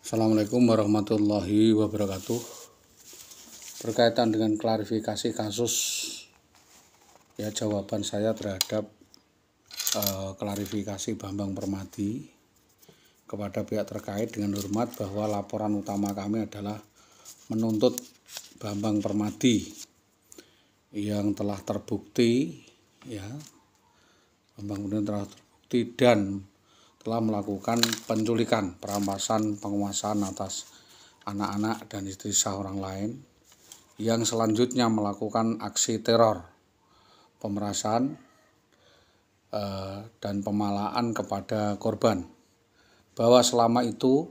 Assalamualaikum warahmatullahi wabarakatuh. Berkaitan dengan klarifikasi kasus, ya jawaban saya terhadap klarifikasi Bambang Permadi kepada pihak terkait dengan hormat bahwa laporan utama kami adalah menuntut Bambang Permadi yang telah terbukti, ya Bambang Permadi telah terbukti dan telah melakukan penculikan, perampasan, penguasaan atas anak-anak dan istri sah orang lain, yang selanjutnya melakukan aksi teror, pemerasan dan pemalaan kepada korban. Bahwa selama itu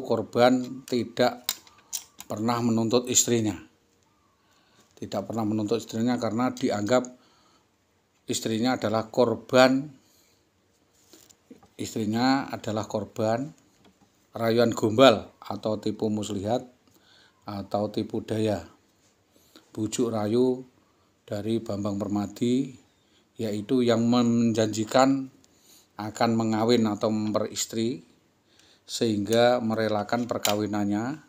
korban tidak pernah menuntut istrinya. Tidak pernah menuntut istrinya karena dianggap istrinya adalah korban rayuan gombal atau tipu muslihat atau tipu daya, bujuk rayu dari Bambang Permadi, yaitu yang menjanjikan akan mengawin atau memperistri sehingga merelakan perkawinannya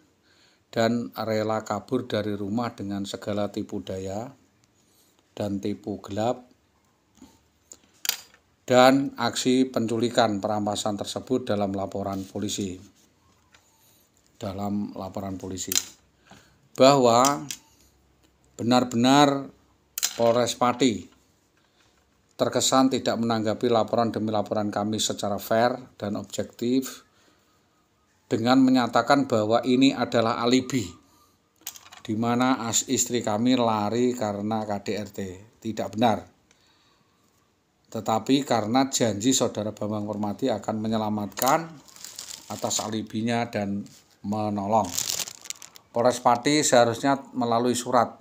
dan rela kabur dari rumah dengan segala tipu daya dan tipu gelap. Dan aksi penculikan perampasan tersebut dalam laporan polisi. Bahwa benar-benar Polres Pati terkesan tidak menanggapi laporan demi laporan kami secara fair dan objektif dengan menyatakan bahwa ini adalah alibi di mana istri kami lari karena KDRT. Tidak benar. Tetapi karena janji saudara Bambang Permadi akan menyelamatkan atas alibinya dan menolong. Polres Pati seharusnya melalui surat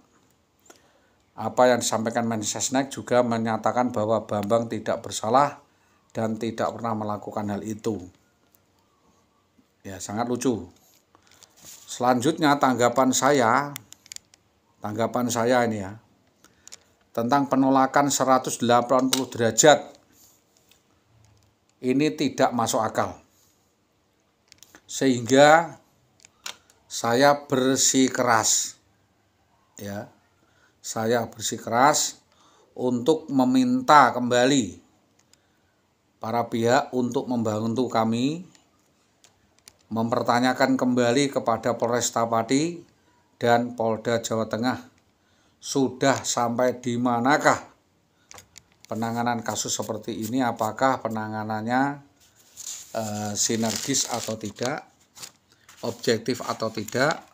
apa yang disampaikan Mensesnek juga menyatakan bahwa Bambang tidak bersalah dan tidak pernah melakukan hal itu. Ya, sangat lucu. Selanjutnya tanggapan saya ini ya, tentang penolakan 180 derajat ini tidak masuk akal, sehingga saya bersikeras untuk meminta kembali para pihak untuk membantu kami mempertanyakan kembali kepada Polresta Pati dan Polda Jawa Tengah, sudah sampai di manakah penanganan kasus seperti ini? Apakah penanganannya sinergis atau tidak, objektif atau tidak,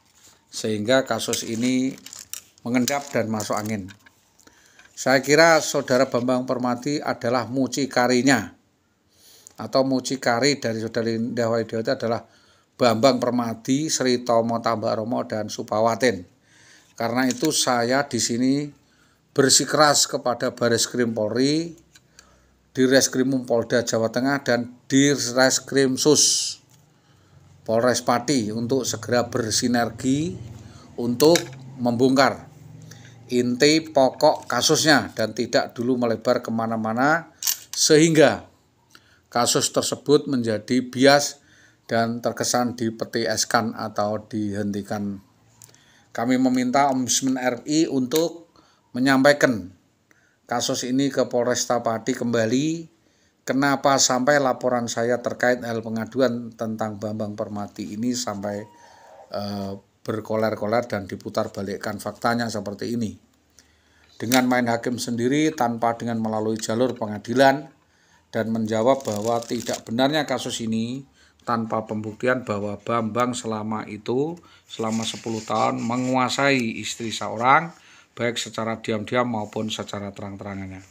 sehingga kasus ini mengendap dan masuk angin. Saya kira saudara Bambang Permadi adalah mucikarinya, atau mucikari dari saudari Indah Widiawati adalah Bambang Permadi, Sri Tomo Tambak Romo, dan Supawatin. Karena itu saya di sini bersikeras kepada Bareskrim Polri, Direskrimum Polda Jawa Tengah, dan Direskrim Sus Polres Pati untuk segera bersinergi untuk membongkar inti pokok kasusnya dan tidak dulu melebar kemana-mana sehingga kasus tersebut menjadi bias dan terkesan dipetieskan atau dihentikan. Kami meminta Ombudsman RI untuk menyampaikan kasus ini ke Polresta Pati kembali. Kenapa sampai laporan saya terkait hal pengaduan tentang Bambang Permadi ini sampai berkoler-koler dan diputar balikkan faktanya seperti ini. Dengan main hakim sendiri tanpa dengan melalui jalur pengadilan dan menjawab bahwa tidak benarnya kasus ini tanpa pembuktian bahwa Bambang selama 10 tahun menguasai istri seorang, baik secara diam-diam maupun secara terang-terangannya.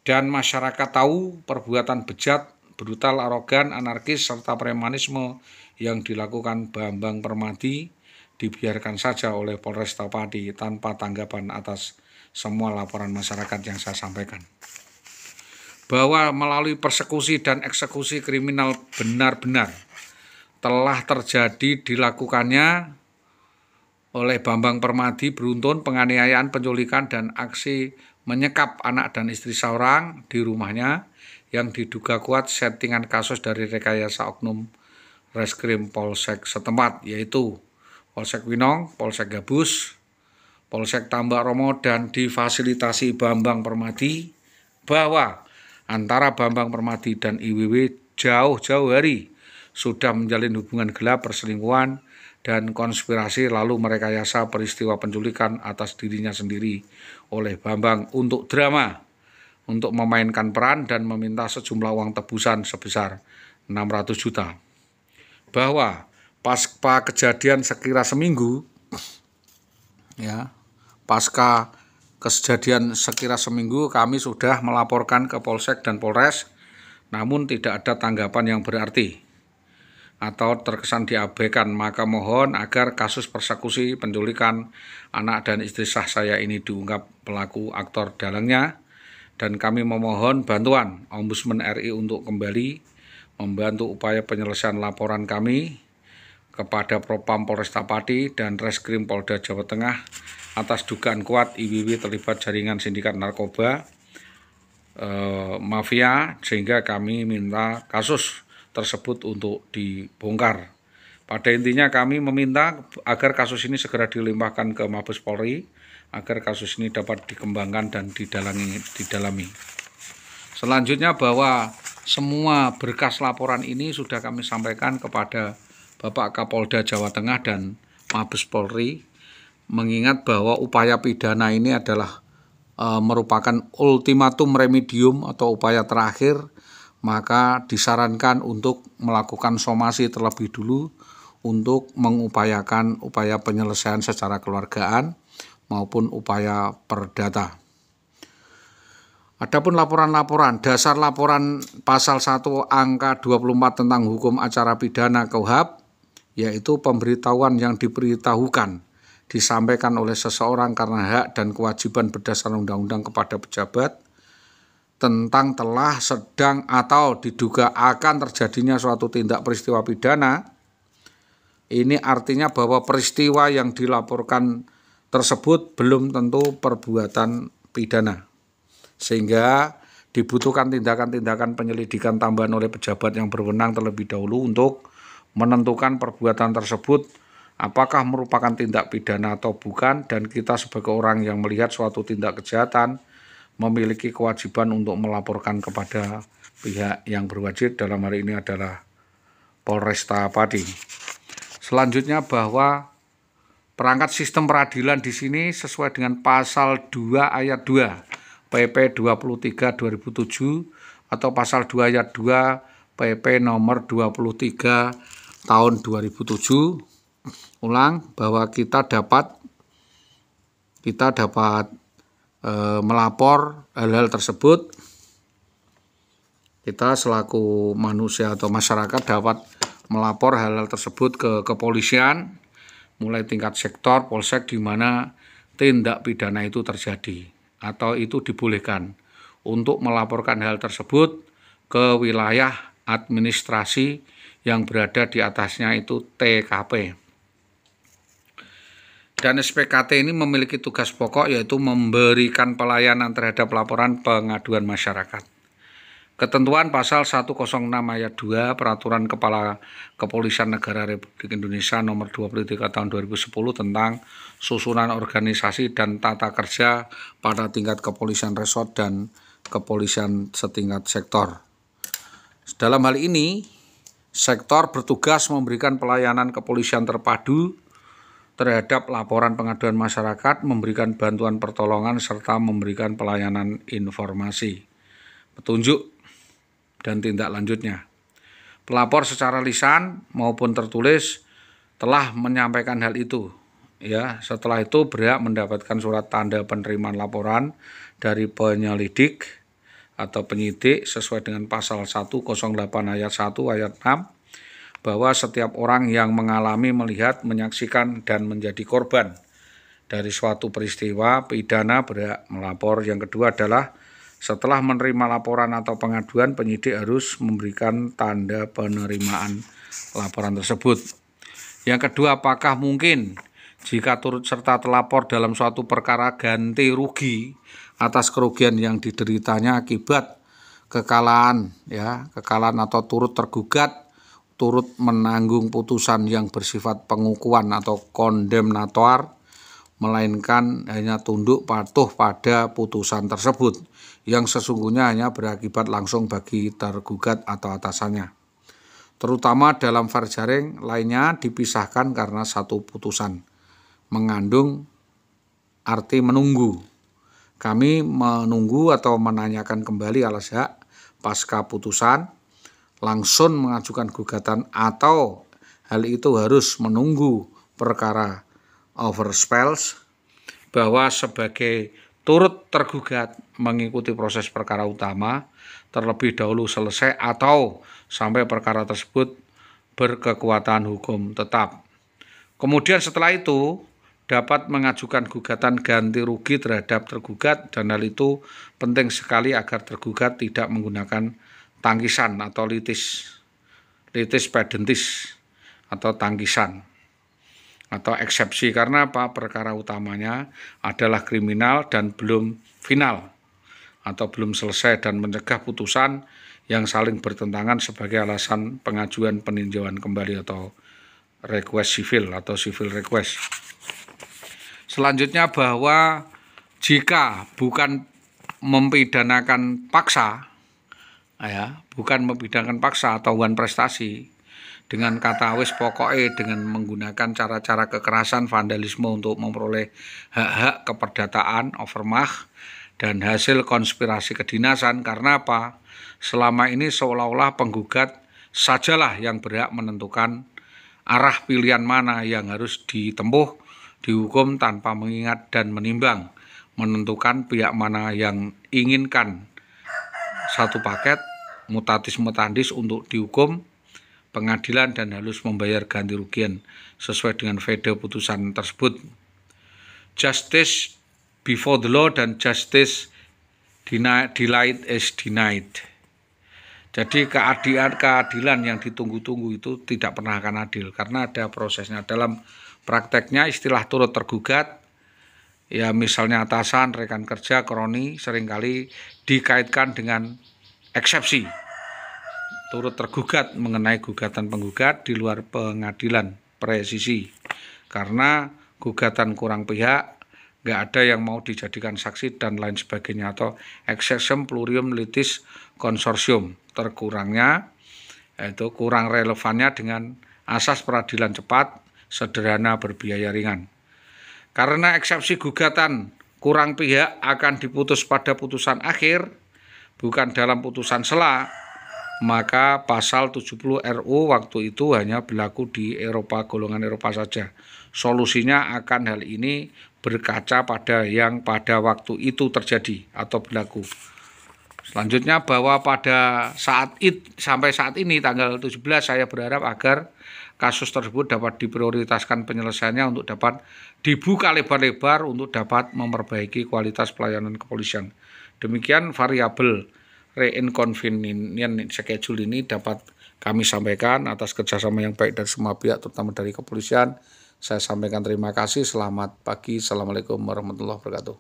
Dan masyarakat tahu perbuatan bejat, brutal, arogan, anarkis, serta premanisme yang dilakukan Bambang Permadi dibiarkan saja oleh Polresta Pati tanpa tanggapan atas semua laporan masyarakat yang saya sampaikan. Bahwa melalui persekusi dan eksekusi kriminal benar-benar telah terjadi dilakukannya oleh Bambang Permadi beruntun penganiayaan, penculikan, dan aksi menyekap anak dan istri seorang di rumahnya yang diduga kuat settingan kasus dari rekayasa oknum Reskrim Polsek setempat, yaitu Polsek Winong, Polsek Gabus, Polsek Tambak Romo, dan difasilitasi Bambang Permadi, bahwa antara Bambang Permadi dan IWW jauh-jauh hari sudah menjalin hubungan gelap, perselingkuhan, dan konspirasi, lalu merekayasa peristiwa penculikan atas dirinya sendiri oleh Bambang untuk drama, untuk memainkan peran dan meminta sejumlah uang tebusan sebesar 600 juta. Bahwa pasca kejadian sekira seminggu, ya, pasca kejadian sekira seminggu kami sudah melaporkan ke Polsek dan Polres, namun tidak ada tanggapan yang berarti atau terkesan diabaikan. Maka mohon agar kasus persekusi penculikan anak dan istri sah saya ini diungkap pelaku aktor dalangnya, dan kami memohon bantuan Ombudsman RI untuk kembali membantu upaya penyelesaian laporan kami kepada Propam Polresta Pati dan Reskrim Polda Jawa Tengah atas dugaan kuat IWW terlibat jaringan sindikat narkoba mafia, sehingga kami minta kasus tersebut untuk dibongkar. Pada intinya kami meminta agar kasus ini segera dilimpahkan ke Mabes Polri agar kasus ini dapat dikembangkan dan didalami. Selanjutnya, bahwa semua berkas laporan ini sudah kami sampaikan kepada Bapak Kapolda Jawa Tengah dan Mabes Polri, mengingat bahwa upaya pidana ini adalah merupakan ultimatum remedium atau upaya terakhir, maka disarankan untuk melakukan somasi terlebih dulu untuk mengupayakan upaya penyelesaian secara keluargaan maupun upaya perdata. Adapun laporan-laporan, dasar laporan pasal 1 angka 24 tentang hukum acara pidana KUHP, yaitu pemberitahuan yang diberitahukan disampaikan oleh seseorang karena hak dan kewajiban berdasar undang-undang kepada pejabat tentang telah, sedang, atau diduga akan terjadinya suatu tindak peristiwa pidana. Ini artinya bahwa peristiwa yang dilaporkan tersebut belum tentu perbuatan pidana, sehingga dibutuhkan tindakan-tindakan penyelidikan tambahan oleh pejabat yang berwenang terlebih dahulu untuk menentukan perbuatan tersebut apakah merupakan tindak pidana atau bukan, dan kita sebagai orang yang melihat suatu tindak kejahatan memiliki kewajiban untuk melaporkan kepada pihak yang berwajib, dalam hal ini adalah Polresta Pati. Selanjutnya, bahwa perangkat sistem peradilan di sini sesuai dengan pasal 2 ayat 2 PP 23 2007 atau pasal 2 ayat 2 PP nomor 23 tahun 2007. Ulang, bahwa kita dapat melapor hal-hal tersebut. Kita selaku manusia atau masyarakat dapat melapor hal-hal tersebut ke kepolisian, mulai tingkat sektor, polsek, di mana tindak pidana itu terjadi atau itu dibolehkan untuk melaporkan hal tersebut ke wilayah administrasi yang berada di atasnya, itu TKP. Dan SPKT ini memiliki tugas pokok, yaitu memberikan pelayanan terhadap laporan pengaduan masyarakat. Ketentuan pasal 106 ayat 2 Peraturan Kepala Kepolisian Negara Republik Indonesia nomor 23 tahun 2010 tentang susunan organisasi dan tata kerja pada tingkat kepolisian resort dan kepolisian setingkat sektor. Dalam hal ini, sektor bertugas memberikan pelayanan kepolisian terpadu terhadap laporan pengaduan masyarakat, memberikan bantuan pertolongan, serta memberikan pelayanan informasi, petunjuk, dan tindak lanjutnya. Pelapor secara lisan maupun tertulis telah menyampaikan hal itu. Ya, setelah itu berhak mendapatkan surat tanda penerimaan laporan dari penyelidik atau penyidik sesuai dengan pasal 108 ayat 1 ayat 6, bahwa setiap orang yang mengalami, melihat, menyaksikan, dan menjadi korban dari suatu peristiwa pidana berhak melapor. Yang kedua adalah setelah menerima laporan atau pengaduan, penyidik harus memberikan tanda penerimaan laporan tersebut. Yang kedua, apakah mungkin jika turut serta terlapor dalam suatu perkara ganti rugi atas kerugian yang dideritanya akibat kekalahan atau turut tergugat turut menanggung putusan yang bersifat pengukuhan atau kondemnator, melainkan hanya tunduk patuh pada putusan tersebut yang sesungguhnya hanya berakibat langsung bagi tergugat atau atasannya. Terutama dalam verjaring lainnya dipisahkan karena satu putusan mengandung arti menunggu. Kami menunggu atau menanyakan kembali alas hak pasca putusan, langsung mengajukan gugatan, atau hal itu harus menunggu perkara overspels, bahwa sebagai turut tergugat mengikuti proses perkara utama terlebih dahulu selesai atau sampai perkara tersebut berkekuatan hukum tetap. Kemudian setelah itu dapat mengajukan gugatan ganti rugi terhadap tergugat, dan hal itu penting sekali agar tergugat tidak menggunakan tangkisan atau litis pedentis atau tangkisan atau eksepsi. Karena apa? Perkara utamanya adalah kriminal dan belum final atau belum selesai, dan mencegah putusan yang saling bertentangan sebagai alasan pengajuan peninjauan kembali atau request sivil atau civil request. Selanjutnya, bahwa jika bukan mempidanakan paksa, atau wan prestasi dengan kata wis pokoknya dengan menggunakan cara-cara kekerasan, vandalisme untuk memperoleh hak-hak keperdataan, overmach, dan hasil konspirasi kedinasan. Karena apa? Selama ini seolah-olah penggugat sajalah yang berhak menentukan arah pilihan mana yang harus ditempuh dihukum tanpa mengingat dan menimbang, menentukan pihak mana yang inginkan satu paket mutatis mutandis untuk dihukum pengadilan dan harus membayar ganti rugian sesuai dengan VD putusan tersebut. Justice before the law dan justice delayed is denied. Jadi keadilan yang ditunggu-tunggu itu tidak pernah akan adil karena ada prosesnya. Dalam prakteknya istilah turut tergugat, ya misalnya atasan, rekan kerja, kroni, seringkali dikaitkan dengan eksepsi. Turut tergugat mengenai gugatan penggugat di luar pengadilan presisi. Karena gugatan kurang pihak, nggak ada yang mau dijadikan saksi dan lain sebagainya, atau excessum plurium litis konsorsium. Terkurangnya, yaitu kurang relevannya dengan asas peradilan cepat, sederhana, berbiaya ringan. Karena eksepsi gugatan kurang pihak akan diputus pada putusan akhir, bukan dalam putusan sela, maka pasal 70 RU waktu itu hanya berlaku di Eropa, golongan Eropa saja. Solusinya akan hal ini berkaca pada yang pada waktu itu terjadi atau berlaku. Selanjutnya, bahwa pada sampai saat ini tanggal 17 saya berharap agar kasus tersebut dapat diprioritaskan penyelesaiannya untuk dapat dibuka lebar-lebar untuk dapat memperbaiki kualitas pelayanan kepolisian. Demikian variabel reinconvenient schedule ini dapat kami sampaikan atas kerjasama yang baik dari semua pihak, terutama dari kepolisian. Saya sampaikan terima kasih. Selamat pagi. Assalamualaikum warahmatullahi wabarakatuh.